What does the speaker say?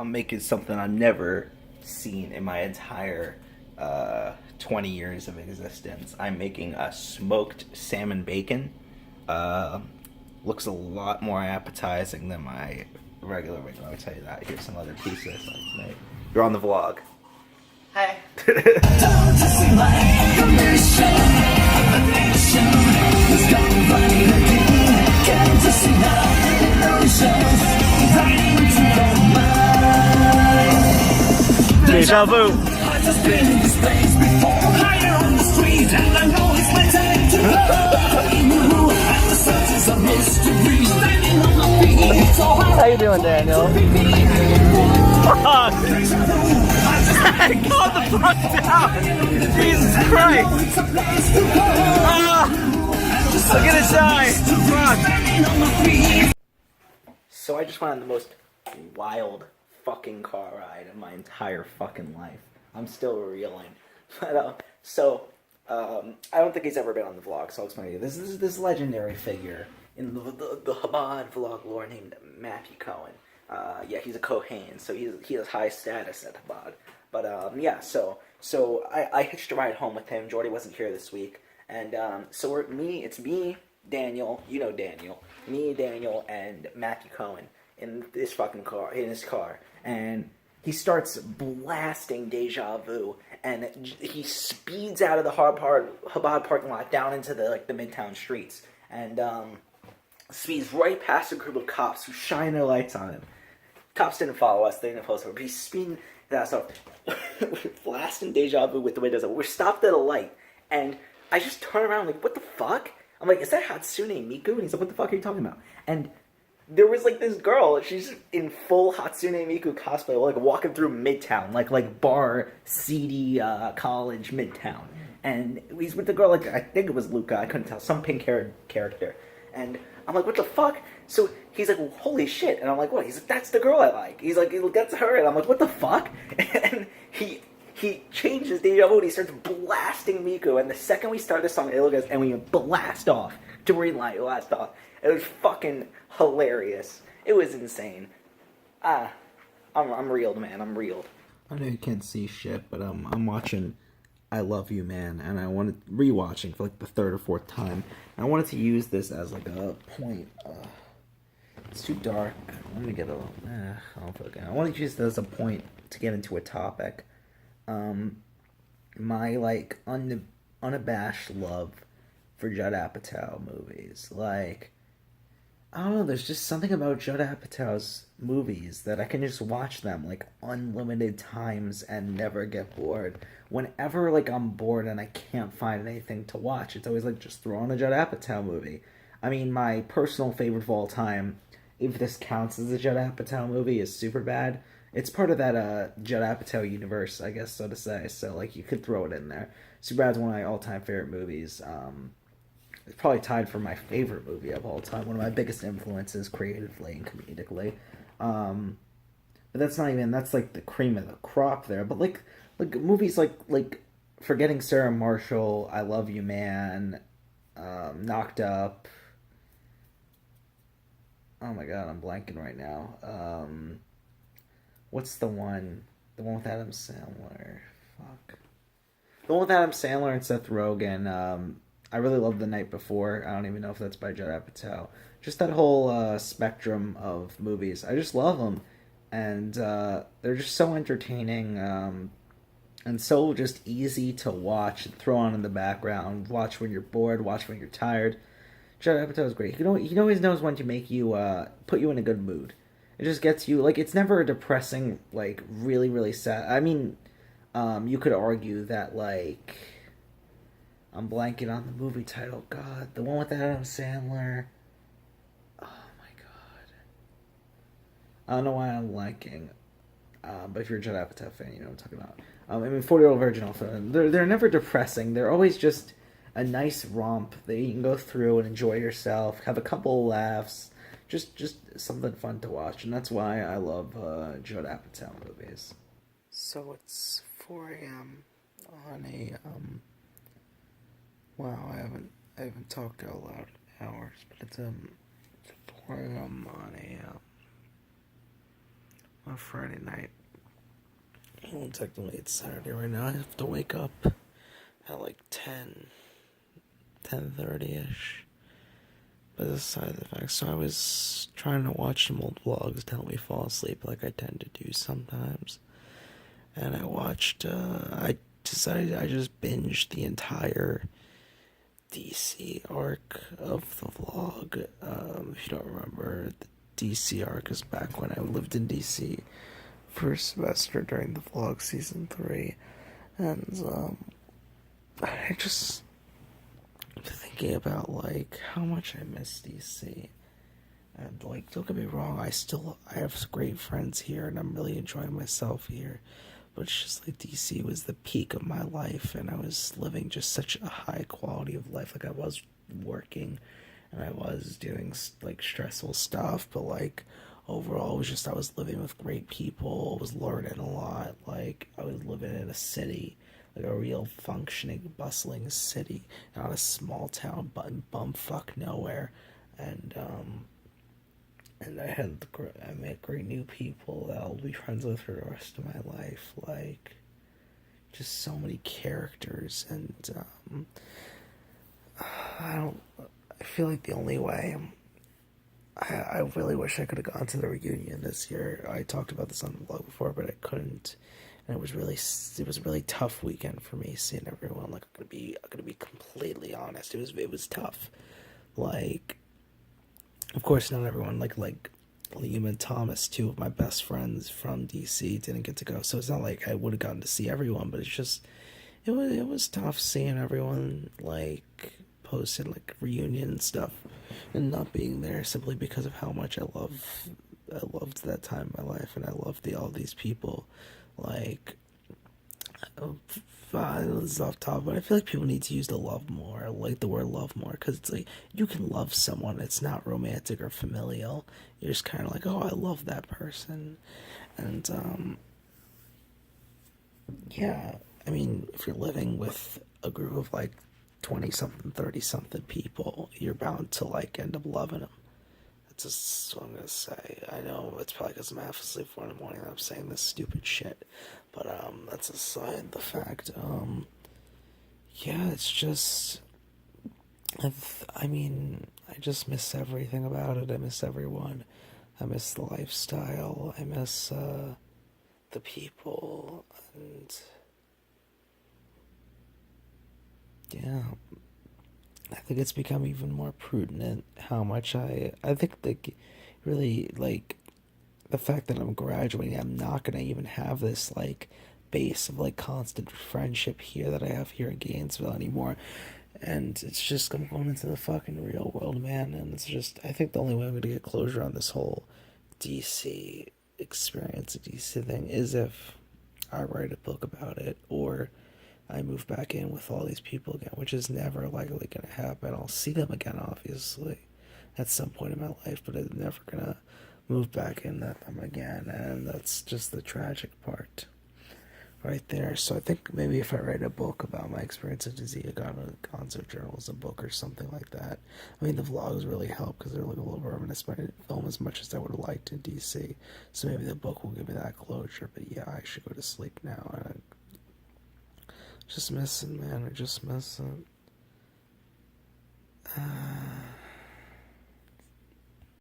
I'm making something I've never seen in my entire 20 years of existence. I'm making a smoked salmon bacon. Uh, Looks a lot more appetizing than my regular bacon. I'll tell you that. Here's some other pieces I made. You're on the vlog. Hi. Deja vu. How you doing, Daniel? Fuck! Calm the fuck down! Jesus Christ! I'm gonna die! Fuck! So I just went on the most wild fucking car ride of my entire fucking life. I'm still reeling. But, I don't think he's ever been on the vlog, so I'll explain to you. This is this legendary figure in the Chabad vlog lore named Matthew Cohen. Yeah, he's a Kohen, so he has high status at Chabad. But, yeah, so I hitched a ride home with him. Jordy wasn't here this week. And, so it's me, Daniel, you know Daniel, me, Daniel, and Matthew Cohen in this fucking car, in his car. And he starts blasting Deja Vu, and he speeds out of the Chabad parking lot down into the Midtown streets, and speeds right past a group of cops who shine their lights on him. Cops didn't follow us, they didn't follow us, but he's speeding that stuff, blasting Deja Vu with the windows up. We're stopped at a light, and I just turn around like, what the fuck? I'm like, is that Hatsune Miku? And he's like, what the fuck are you talking about? And there was this girl, she's in full Hatsune Miku cosplay, walking through Midtown, like bar, seedy, college Midtown. And he's with the girl, I think it was Luca, I couldn't tell, some pink-haired character. And I'm like, what the fuck? So he's like, well, holy shit. And I'm like, what? He's like, that's the girl I like. He's like, that's her. And I'm like, what the fuck? And he changes Deja Vu and he starts blasting Miku. And the second we start the song, and we blast off to green light, blast off. It was fucking hilarious. It was insane. I'm reeled, man. I'm reeled. I know you can't see shit, but I'm watching I Love You, Man, and I wanted rewatching for the third or fourth time. And I wanted to use this as a point. It's too dark. Let me get a little. I want to use this as a point to get into a topic. My unabashed love for Judd Apatow movies. I don't know, there's just something about Judd Apatow's movies that I can just watch them, unlimited times and never get bored. Whenever, I'm bored and I can't find anything to watch, it's always, just throw on a Judd Apatow movie. I mean, my personal favorite of all time, if this counts as a Judd Apatow movie, is Superbad. It's part of that, Judd Apatow universe, I guess, so to say, so, you could throw it in there. Superbad's one of my all-time favorite movies, It's probably tied for my favorite movie of all time. One of my biggest influences creatively and comedically. But that's not even, that's the cream of the crop there. But movies like Forgetting Sarah Marshall, I Love You, Man, Knocked Up. Oh my god, I'm blanking right now. What's the one? The one with Adam Sandler. Fuck. The one with Adam Sandler and Seth Rogen. I really love The Night Before. I don't even know if that's by Judd Apatow. Just that whole spectrum of movies. I just love them. And they're just so entertaining and so just easy to watch and throw on in the background. Watch when you're bored, watch when you're tired. Judd Apatow is great. He always knows when to make you, put you in a good mood. It just gets you, it's never a depressing, really, really sad. I mean, you could argue that, I'm blanking on the movie title. God, the one with Adam Sandler. Oh my god. I don't know why I'm blanking. But if you're a Judd Apatow fan, you know what I'm talking about. 40-Year-Old Virgin also. They're never depressing. They're always just a nice romp that you can go through and enjoy yourself, have a couple of laughs. Just something fun to watch. And that's why I love Judd Apatow movies. So it's 4 a.m. on a wow, I haven't talked out loud in hours, but it's 4 a.m. on a on Friday night. Well, technically it's Saturday right now. I have to wake up at like 10:30ish. But aside the fact, so I was trying to watch some old vlogs to help me fall asleep, like I tend to do sometimes. And I decided I just binged the entire DC arc of the vlog. If you don't remember, the DC arc is back when I lived in DC for a semester during the vlog season 3. And, I just thinking about like how much I miss DC. And like, don't get me wrong, I have great friends here, and I'm really enjoying myself here. But it's just like DC was the peak of my life, and I was living just such a high quality of life. Like I was working, and I was doing like stressful stuff, but like overall, it was just I was living with great people. I was learning a lot. Like I was living in a city, like a real functioning, bustling city, not a small town, bumfuck nowhere. And I met great new people that I'll be friends with for the rest of my life. Like, just so many characters, and I feel like the only way. I really wish I could have gone to the reunion this year. I talked about this on the vlog before, but I couldn't, and it was a really tough weekend for me seeing everyone. Like, I'm gonna be completely honest. It was tough. Like, of course, not everyone, like Liam and Thomas, two of my best friends from DC, didn't get to go. So it's not like I would have gotten to see everyone, but it's just it was tough seeing everyone like posted like reunion stuff and not being there simply because of how much I loved that time in my life, and I loved all these people. Like, this is off topic, but I feel like people need to use the love more, like the word love more, because it's like you can love someone, it's not romantic or familial. You're just kind of like, oh, I love that person, and yeah. I mean, if you're living with a group of like 20 something, 30 something people, you're bound to like end up loving them. That's just what I'm gonna say. I know it's probably because I'm half asleep 4 in the morning and I'm saying this stupid shit, but that's aside the fact. Yeah, it's just. I mean, I just miss everything about it. I miss everyone. I miss the lifestyle. I miss the people, and yeah, I think it's become even more prudent how much I think like really like the fact that I'm graduating, I'm not gonna even have this like base of like constant friendship here that I have here in Gainesville anymore. And it's just I'm going into the fucking real world, man. And it's just I think the only way I'm gonna get closure on this whole DC experience, the DC thing, is if I write a book about it, or I move back in with all these people again, which is never likely gonna happen. I'll see them again, obviously, at some point in my life, but I'm never gonna move back in with them again, and that's just the tragic part right there. So I think maybe if I write a book about my experience at DC, a concert journalism book or something like that. I mean, the vlogs really help because they're like a little reminiscent by film as much as I would have liked in DC. So maybe the book will give me that closure. But yeah, I should go to sleep now. And I just miss it, man. I just miss it.